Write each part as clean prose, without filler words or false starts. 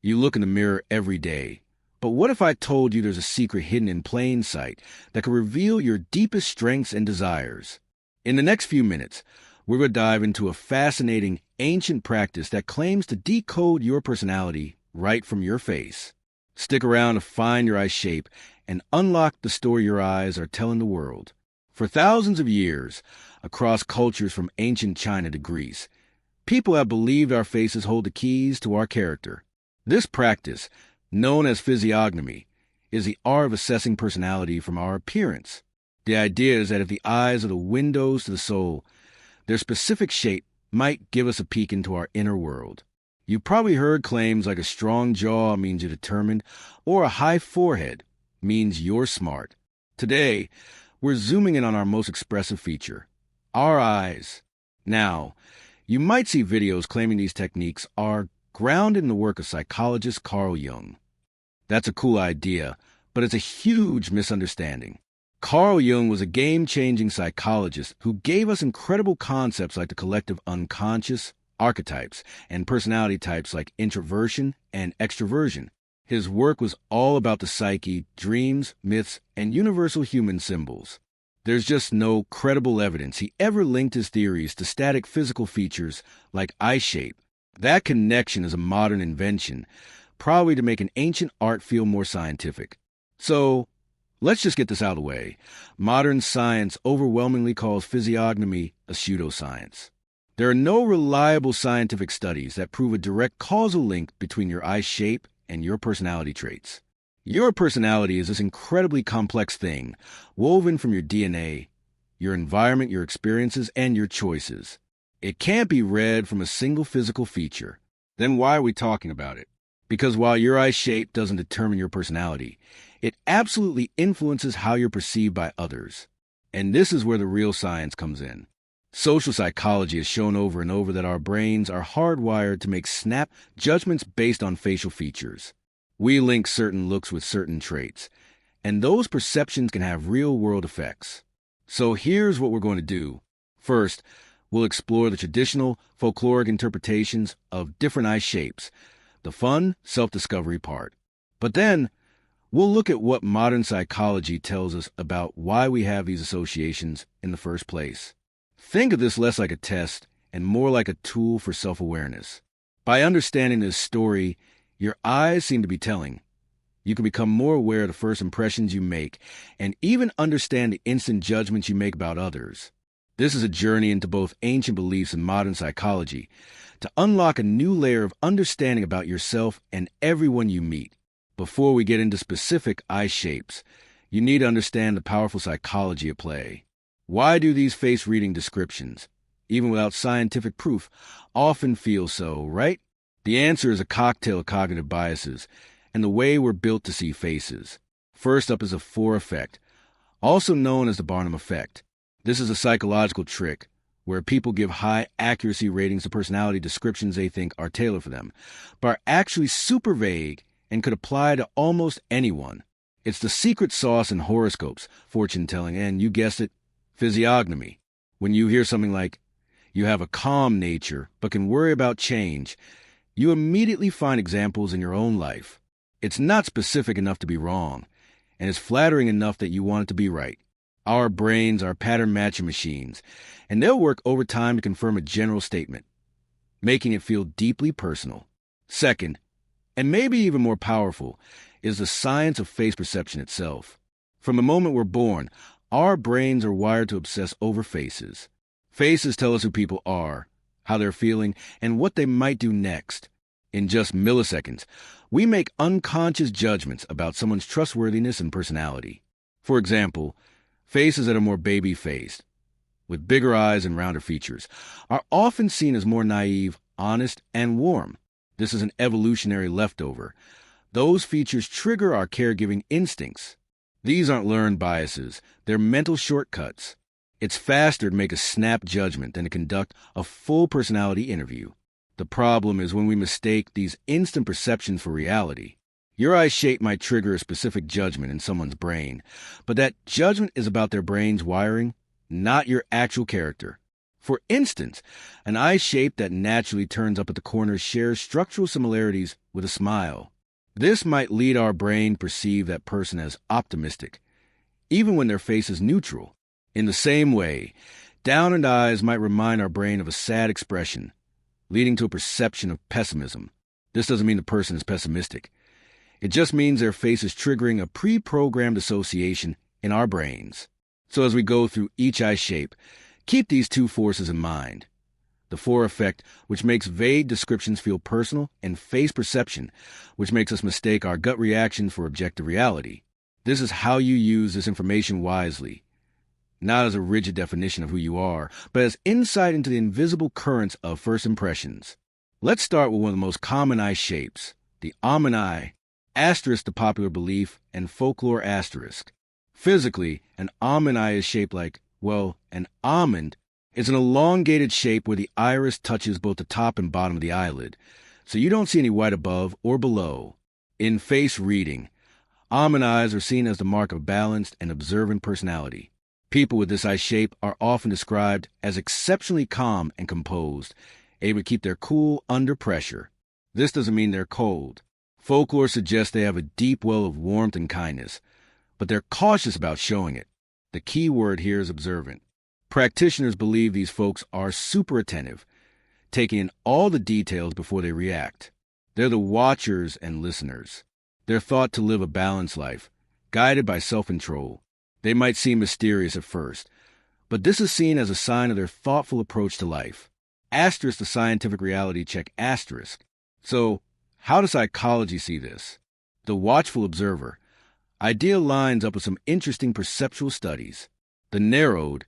You look in the mirror every day. But what if I told you there's a secret hidden in plain sight that could reveal your deepest strengths and desires? In the next few minutes, we're going to dive into a fascinating, ancient practice that claims to decode your personality right from your face. Stick around to find your eye shape and unlock the story your eyes are telling the world. For thousands of years, across cultures from ancient China to Greece, people have believed our faces hold the keys to our character. This practice, known as physiognomy, is the art of assessing personality from our appearance. The idea is that if the eyes are the windows to the soul, their specific shape might give us a peek into our inner world. You've probably heard claims like a strong jaw means you're determined, or a high forehead means you're smart. Today, we're zooming in on our most expressive feature, our eyes. Now, you might see videos claiming these techniques are grounded in the work of psychologist Carl Jung. That's a cool idea, but it's a huge misunderstanding. Carl Jung was a game-changing psychologist who gave us incredible concepts like the collective unconscious, archetypes, and personality types like introversion and extroversion. His work was all about the psyche, dreams, myths, and universal human symbols. There's just no credible evidence he ever linked his theories to static physical features like eye shape. That connection is a modern invention, probably to make an ancient art feel more scientific. So, let's just get this out of the way. Modern science overwhelmingly calls physiognomy a pseudoscience. There are no reliable scientific studies that prove a direct causal link between your eye shape and your personality traits. Your personality is this incredibly complex thing, woven from your DNA, your environment, your experiences, and your choices. It can't be read from a single physical feature. Then why are we talking about it? Because while your eye shape doesn't determine your personality, it absolutely influences how you're perceived by others. And this is where the real science comes in. Social psychology has shown over and over that our brains are hardwired to make snap judgments based on facial features. We link certain looks with certain traits, and those perceptions can have real-world effects. So here's what we're going to do. First, we'll explore the traditional, folkloric interpretations of different eye shapes, the fun, self-discovery part. But then, we'll look at what modern psychology tells us about why we have these associations in the first place. Think of this less like a test and more like a tool for self-awareness. By understanding this story, your eyes seem to be telling. You can become more aware of the first impressions you make and even understand the instant judgments you make about others. This is a journey into both ancient beliefs and modern psychology to unlock a new layer of understanding about yourself and everyone you meet. Before we get into specific eye shapes, you need to understand the powerful psychology at play. Why do these face-reading descriptions, even without scientific proof, often feel so, right? The answer is a cocktail of cognitive biases and the way we're built to see faces. First up is a four effect, also known as the Barnum effect. This is a psychological trick where people give high accuracy ratings to personality descriptions they think are tailored for them, but are actually super vague and could apply to almost anyone. It's the secret sauce in horoscopes, fortune-telling, and, you guessed it, physiognomy. When you hear something like, you have a calm nature but can worry about change, you immediately find examples in your own life. It's not specific enough to be wrong, and it's flattering enough that you want it to be right. Our brains are pattern matching machines, and they'll work overtime to confirm a general statement, making it feel deeply personal. Second, and maybe even more powerful, is the science of face perception itself. From the moment we're born, our brains are wired to obsess over faces. Faces tell us who people are, how they're feeling, and what they might do next. In just milliseconds, we make unconscious judgments about someone's trustworthiness and personality. For example, faces that are more baby-faced, with bigger eyes and rounder features, are often seen as more naive, honest, and warm. This is an evolutionary leftover. Those features trigger our caregiving instincts. These aren't learned biases. They're mental shortcuts. It's faster to make a snap judgment than to conduct a full personality interview. The problem is when we mistake these instant perceptions for reality. Your eye shape might trigger a specific judgment in someone's brain, but that judgment is about their brain's wiring, not your actual character. For instance, an eye shape that naturally turns up at the corners shares structural similarities with a smile. This might lead our brain to perceive that person as optimistic, even when their face is neutral. In the same way, downturned eyes might remind our brain of a sad expression, leading to a perception of pessimism. This doesn't mean the person is pessimistic. It just means their face is triggering a pre-programmed association in our brains. So as we go through each eye shape, keep these two forces in mind. The fore effect, which makes vague descriptions feel personal, and face perception, which makes us mistake our gut reaction for objective reality. This is how you use this information wisely, not as a rigid definition of who you are, but as insight into the invisible currents of first impressions. Let's start with one of the most common eye shapes, the almond eye, asterisk the popular belief, and folklore asterisk. Physically, an almond eye is shaped like, well, an almond is an elongated shape where the iris touches both the top and bottom of the eyelid, so you don't see any white above or below. In face reading, almond eyes are seen as the mark of balanced and observant personality. People with this eye shape are often described as exceptionally calm and composed, able to keep their cool under pressure. This doesn't mean they're cold. Folklore suggests they have a deep well of warmth and kindness, but they're cautious about showing it. The key word here is observant. Practitioners believe these folks are super attentive, taking in all the details before they react. They're the watchers and listeners. They're thought to live a balanced life, guided by self-control. They might seem mysterious at first, but this is seen as a sign of their thoughtful approach to life. Asterisk the scientific reality check asterisk. So, how does psychology see this? The watchful observer. Idea lines up with some interesting perceptual studies. The narrowed,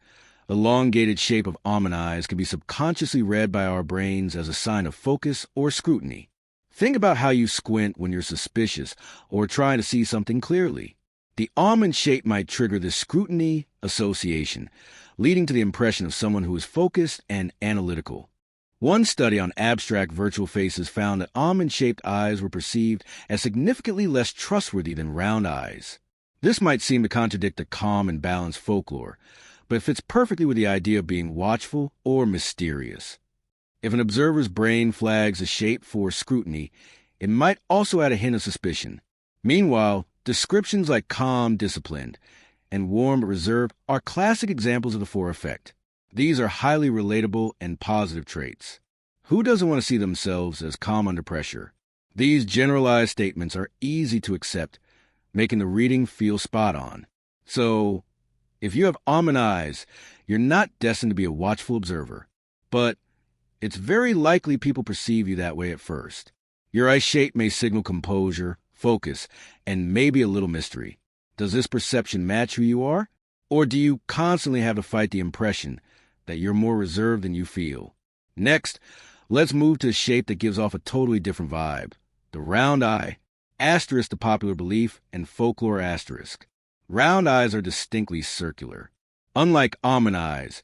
elongated shape of almond eyes can be subconsciously read by our brains as a sign of focus or scrutiny. Think about how you squint when you're suspicious or trying to see something clearly. The almond shape might trigger this scrutiny association, leading to the impression of someone who is focused and analytical. One study on abstract virtual faces found that almond-shaped eyes were perceived as significantly less trustworthy than round eyes. This might seem to contradict the calm and balanced folklore, but it fits perfectly with the idea of being watchful or mysterious. If an observer's brain flags a shape for scrutiny, it might also add a hint of suspicion. Meanwhile, descriptions like calm, disciplined, and warm but reserved are classic examples of the fore effect. These are highly relatable and positive traits. Who doesn't want to see themselves as calm under pressure? These generalized statements are easy to accept, making the reading feel spot on. So, if you have almond eyes, you're not destined to be a watchful observer. But it's very likely people perceive you that way at first. Your eye shape may signal composure, focus, and maybe a little mystery. Does this perception match who you are? Or do you constantly have to fight the impression that you're more reserved than you feel? Next, let's move to a shape that gives off a totally different vibe. The round eye, asterisk the popular belief, and folklore asterisk. Round eyes are distinctly circular. Unlike almond eyes,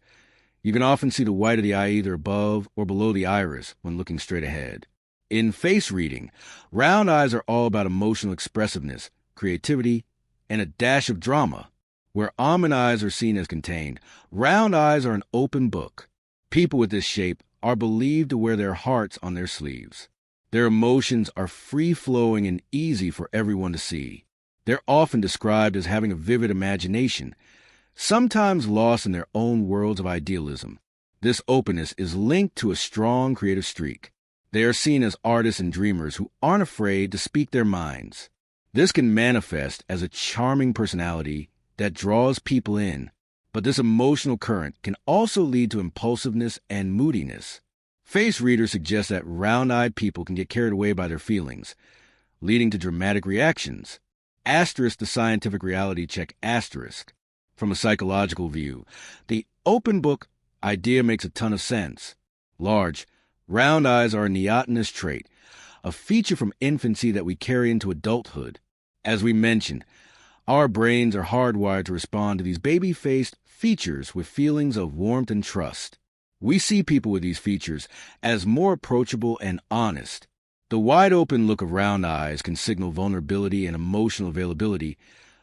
you can often see the white of the eye either above or below the iris when looking straight ahead. In face reading, round eyes are all about emotional expressiveness, creativity, and a dash of drama. Where almond eyes are seen as contained, round eyes are an open book. People with this shape are believed to wear their hearts on their sleeves. Their emotions are free-flowing and easy for everyone to see. They're often described as having a vivid imagination, sometimes lost in their own worlds of idealism. This openness is linked to a strong creative streak. They are seen as artists and dreamers who aren't afraid to speak their minds. This can manifest as a charming personality that draws people in, but this emotional current can also lead to impulsiveness and moodiness. Face readers suggest that round-eyed people can get carried away by their feelings, leading to dramatic reactions. Asterisk the scientific reality check asterisk. From a psychological view, the open book idea makes a ton of sense. Large, round eyes are a neotenous trait, a feature from infancy that we carry into adulthood. As we mentioned, our brains are hardwired to respond to these baby-faced features with feelings of warmth and trust. We see people with these features as more approachable and honest. The wide-open look of round eyes can signal vulnerability and emotional availability,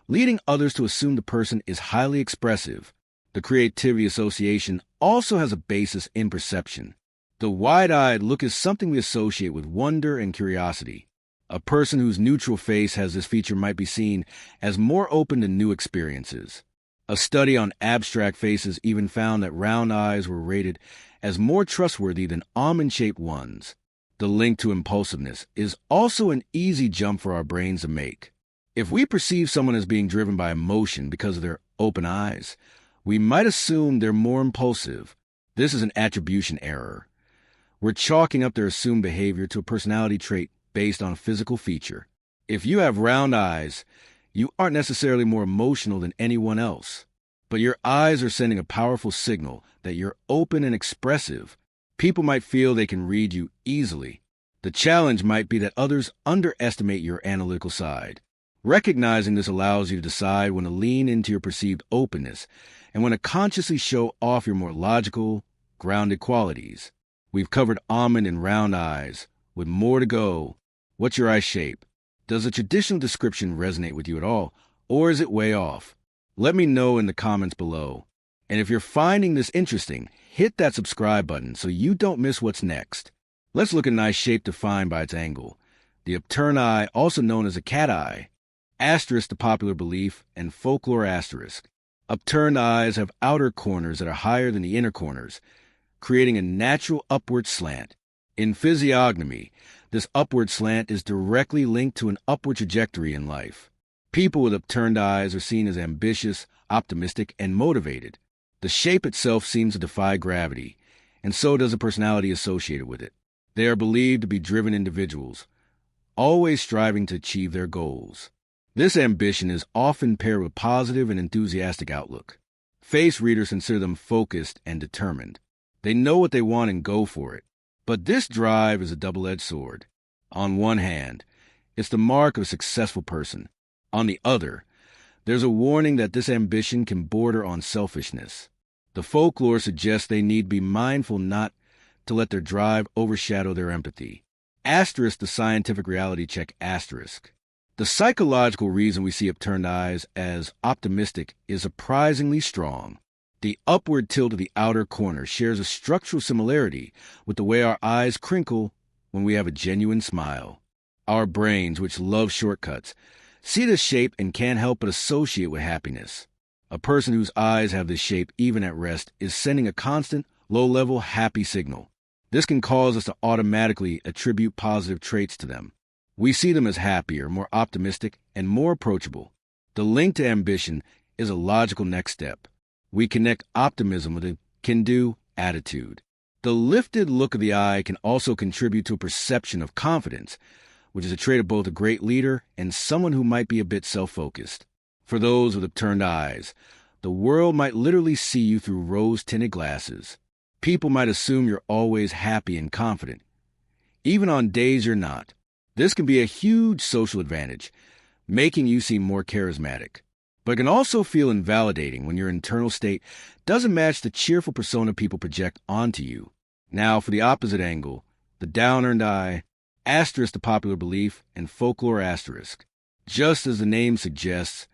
leading others to assume the person is highly expressive. The creativity association also has a basis in perception. The wide-eyed look is something we associate with wonder and curiosity. A person whose neutral face has this feature might be seen as more open to new experiences. A study on abstract faces even found that round eyes were rated as more trustworthy than almond-shaped ones. The link to impulsiveness is also an easy jump for our brains to make. If we perceive someone as being driven by emotion because of their open eyes, we might assume they're more impulsive. This is an attribution error. We're chalking up their assumed behavior to a personality trait based on a physical feature. If you have round eyes, you aren't necessarily more emotional than anyone else, but your eyes are sending a powerful signal that you're open and expressive. People might feel they can read you easily. The challenge might be that others underestimate your analytical side. Recognizing this allows you to decide when to lean into your perceived openness and when to consciously show off your more logical, grounded qualities. We've covered almond and round eyes, with more to go. What's your eye shape? Does the traditional description resonate with you at all, or is it way off? Let me know in the comments below. And if you're finding this interesting, hit that subscribe button so you don't miss what's next. Let's look at an eye shape defined by its angle. The upturned eye, also known as a cat eye. Asterisk the popular belief and folklore asterisk. Upturned eyes have outer corners that are higher than the inner corners, creating a natural upward slant. In physiognomy, this upward slant is directly linked to an upward trajectory in life. People with upturned eyes are seen as ambitious, optimistic, and motivated. The shape itself seems to defy gravity, and so does the personality associated with it. They are believed to be driven individuals, always striving to achieve their goals. This ambition is often paired with positive and enthusiastic outlook. Face readers consider them focused and determined. They know what they want and go for it. But this drive is a double-edged sword. On one hand, it's the mark of a successful person. On the other, there's a warning that this ambition can border on selfishness. The folklore suggests they need to be mindful not to let their drive overshadow their empathy. Asterisk the scientific reality check asterisk. The psychological reason we see upturned eyes as optimistic is surprisingly strong. The upward tilt of the outer corner shares a structural similarity with the way our eyes crinkle when we have a genuine smile. Our brains, which love shortcuts, see this shape and can't help but associate with happiness. A person whose eyes have this shape even at rest is sending a constant, low-level happy signal. This can cause us to automatically attribute positive traits to them. We see them as happier, more optimistic, and more approachable. The link to ambition is a logical next step. We connect optimism with a can-do attitude. The lifted look of the eye can also contribute to a perception of confidence, which is a trait of both a great leader and someone who might be a bit self-focused. For those with upturned eyes, the world might literally see you through rose-tinted glasses. People might assume you're always happy and confident, even on days you're not. This can be a huge social advantage, making you seem more charismatic. But it can also feel invalidating when your internal state doesn't match the cheerful persona people project onto you. Now, for the opposite angle, the downturned eye, asterisk the popular belief, and folklore asterisk. Just as the name suggests,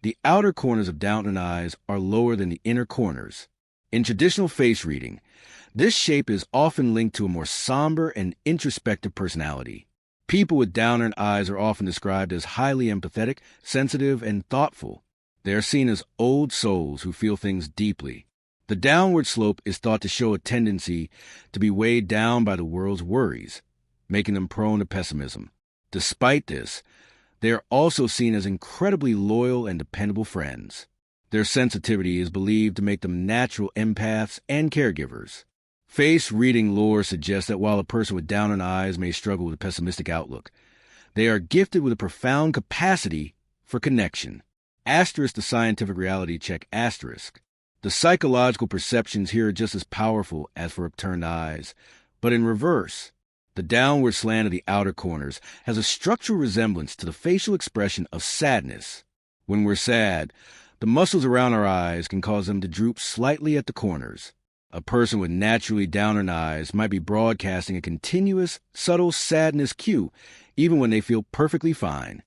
the outer corners of downturned eyes are lower than the inner corners. In traditional face reading, this shape is often linked to a more somber and introspective personality. People with downturned eyes are often described as highly empathetic, sensitive, and thoughtful. They are seen as old souls who feel things deeply. The downward slope is thought to show a tendency to be weighed down by the world's worries, making them prone to pessimism. Despite this, they are also seen as incredibly loyal and dependable friends. Their sensitivity is believed to make them natural empaths and caregivers. Face reading lore suggests that while a person with downturned eyes may struggle with a pessimistic outlook, they are gifted with a profound capacity for connection. Asterisk the scientific reality check asterisk. The psychological perceptions here are just as powerful as for upturned eyes, but in reverse. The downward slant of the outer corners has a structural resemblance to the facial expression of sadness. When we're sad, the muscles around our eyes can cause them to droop slightly at the corners. A person with naturally downturned eyes might be broadcasting a continuous, subtle sadness cue, even when they feel perfectly fine.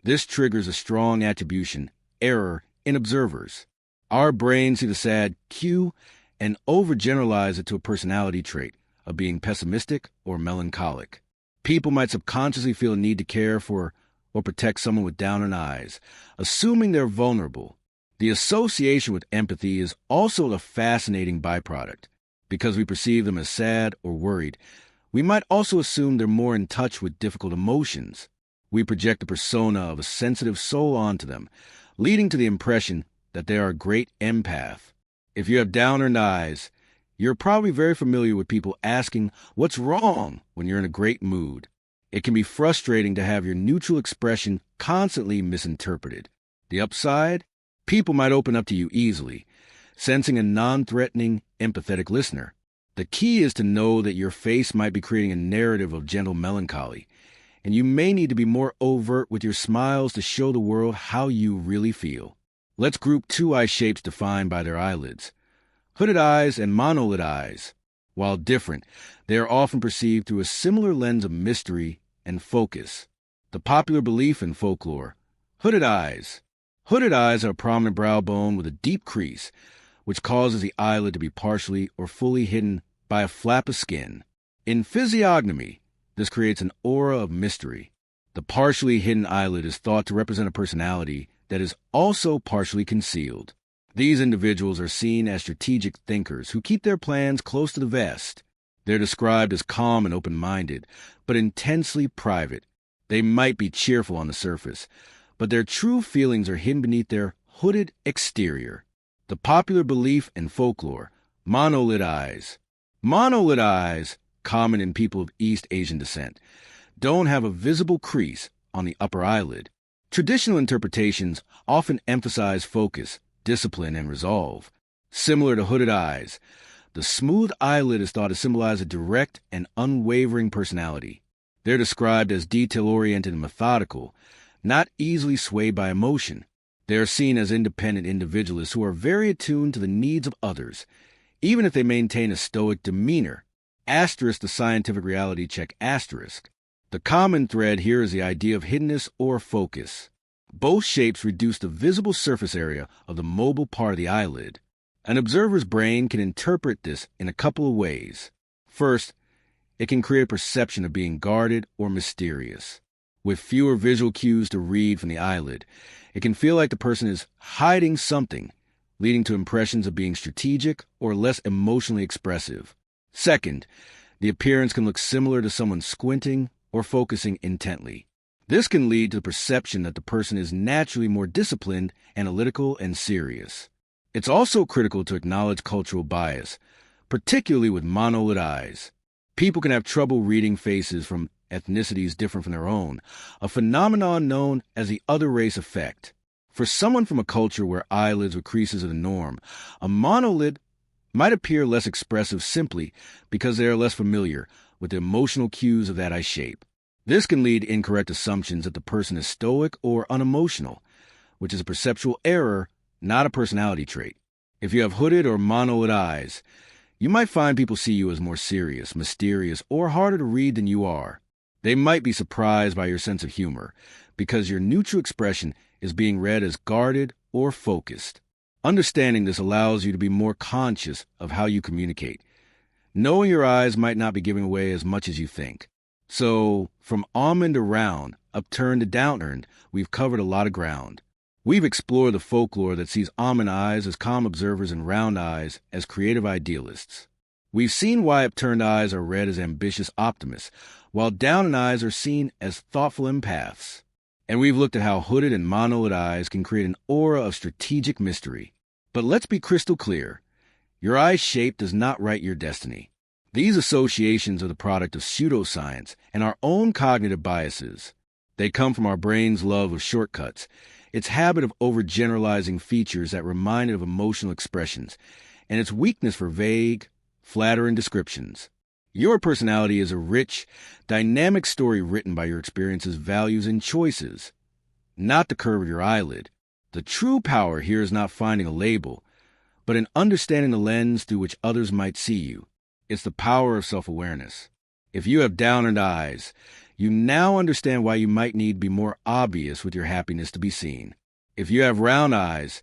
This triggers a strong attribution error in observers. Our brains see the sad cue and overgeneralize it to a personality trait of being pessimistic or melancholic. People might subconsciously feel a need to care for or protect someone with downturned eyes, assuming they're vulnerable. The association with empathy is also a fascinating byproduct. Because we perceive them as sad or worried, we might also assume they're more in touch with difficult emotions. We project a persona of a sensitive soul onto them, leading to the impression that they are a great empath. If you have downturned eyes, you're probably very familiar with people asking what's wrong when you're in a great mood. It can be frustrating to have your neutral expression constantly misinterpreted. The upside? People might open up to you easily, sensing a non-threatening, empathetic listener. The key is to know that your face might be creating a narrative of gentle melancholy, and you may need to be more overt with your smiles to show the world how you really feel. Let's group two eye shapes defined by their eyelids. Hooded eyes and monolid eyes. While different, they are often perceived through a similar lens of mystery and focus. The popular belief in folklore. Hooded eyes. Hooded eyes are a prominent brow bone with a deep crease, which causes the eyelid to be partially or fully hidden by a flap of skin. In physiognomy, this creates an aura of mystery. The partially hidden eyelid is thought to represent a personality that is also partially concealed. These individuals are seen as strategic thinkers who keep their plans close to the vest. They're described as calm and open-minded, but intensely private. They might be cheerful on the surface, but their true feelings are hidden beneath their hooded exterior. The popular belief in folklore, monolid eyes. Monolid eyes, common in people of East Asian descent, don't have a visible crease on the upper eyelid. Traditional interpretations often emphasize focus, discipline, and resolve. Similar to hooded eyes, the smooth eyelid is thought to symbolize a direct and unwavering personality. They're described as detail-oriented and methodical, not easily swayed by emotion. They are seen as independent individualists who are very attuned to the needs of others, even if they maintain a stoic demeanor. Asterisk the scientific reality check asterisk. The common thread here is the idea of hiddenness or focus. Both shapes reduce the visible surface area of the mobile part of the eyelid. An observer's brain can interpret this in a couple of ways. First, it can create a perception of being guarded or mysterious. With fewer visual cues to read from the eyelid, it can feel like the person is hiding something, leading to impressions of being strategic or less emotionally expressive. Second, the appearance can look similar to someone squinting or focusing intently. This can lead to the perception that the person is naturally more disciplined, analytical, and serious. It's also critical to acknowledge cultural bias, particularly with monolid eyes. People can have trouble reading faces from ethnicities different from their own, a phenomenon known as the other race effect. For someone from a culture where eyelids with creases are the norm, a monolid might appear less expressive simply because they are less familiar with the emotional cues of that eye shape. This can lead to incorrect assumptions that the person is stoic or unemotional, which is a perceptual error, not a personality trait. If you have hooded or monolid eyes, you might find people see you as more serious, mysterious, or harder to read than you are. They might be surprised by your sense of humor, because your neutral expression is being read as guarded or focused. Understanding this allows you to be more conscious of how you communicate. Knowing your eyes might not be giving away as much as you think. So, from almond to round, upturned to downturned, we've covered a lot of ground. We've explored the folklore that sees almond eyes as calm observers and round eyes as creative idealists. We've seen why upturned eyes are read as ambitious optimists, while downturned eyes are seen as thoughtful empaths. And we've looked at how hooded and monolid eyes can create an aura of strategic mystery. But let's be crystal clear. Your eye shape does not write your destiny. These associations are the product of pseudoscience and our own cognitive biases. They come from our brain's love of shortcuts, its habit of overgeneralizing features that remind it of emotional expressions, and its weakness for vague, flattering descriptions. Your personality is a rich, dynamic story written by your experiences, values, and choices, not the curve of your eyelid. The true power here is not finding a label, but in understanding the lens through which others might see you. It's the power of self-awareness. If you have downturned eyes, you now understand why you might need to be more obvious with your happiness to be seen. If you have round eyes,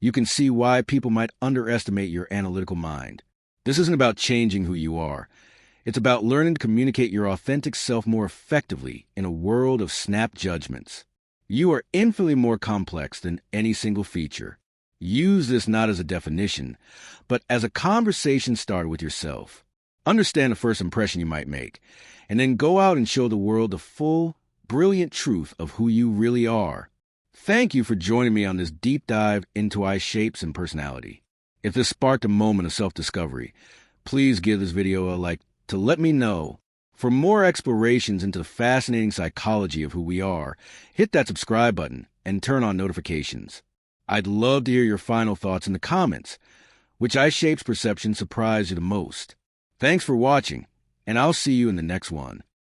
you can see why people might underestimate your analytical mind. This isn't about changing who you are. It's about learning to communicate your authentic self more effectively in a world of snap judgments. You are infinitely more complex than any single feature. Use this not as a definition, but as a conversation starter with yourself. Understand the first impression you might make, and then go out and show the world the full, brilliant truth of who you really are. Thank you for joining me on this deep dive into eye shapes and personality. If this sparked a moment of self-discovery, please give this video a like to let me know. For more explorations into the fascinating psychology of who we are, hit that subscribe button and turn on notifications. I'd love to hear your final thoughts in the comments. Which eye shapes perception surprised you the most? Thanks for watching, and I'll see you in the next one.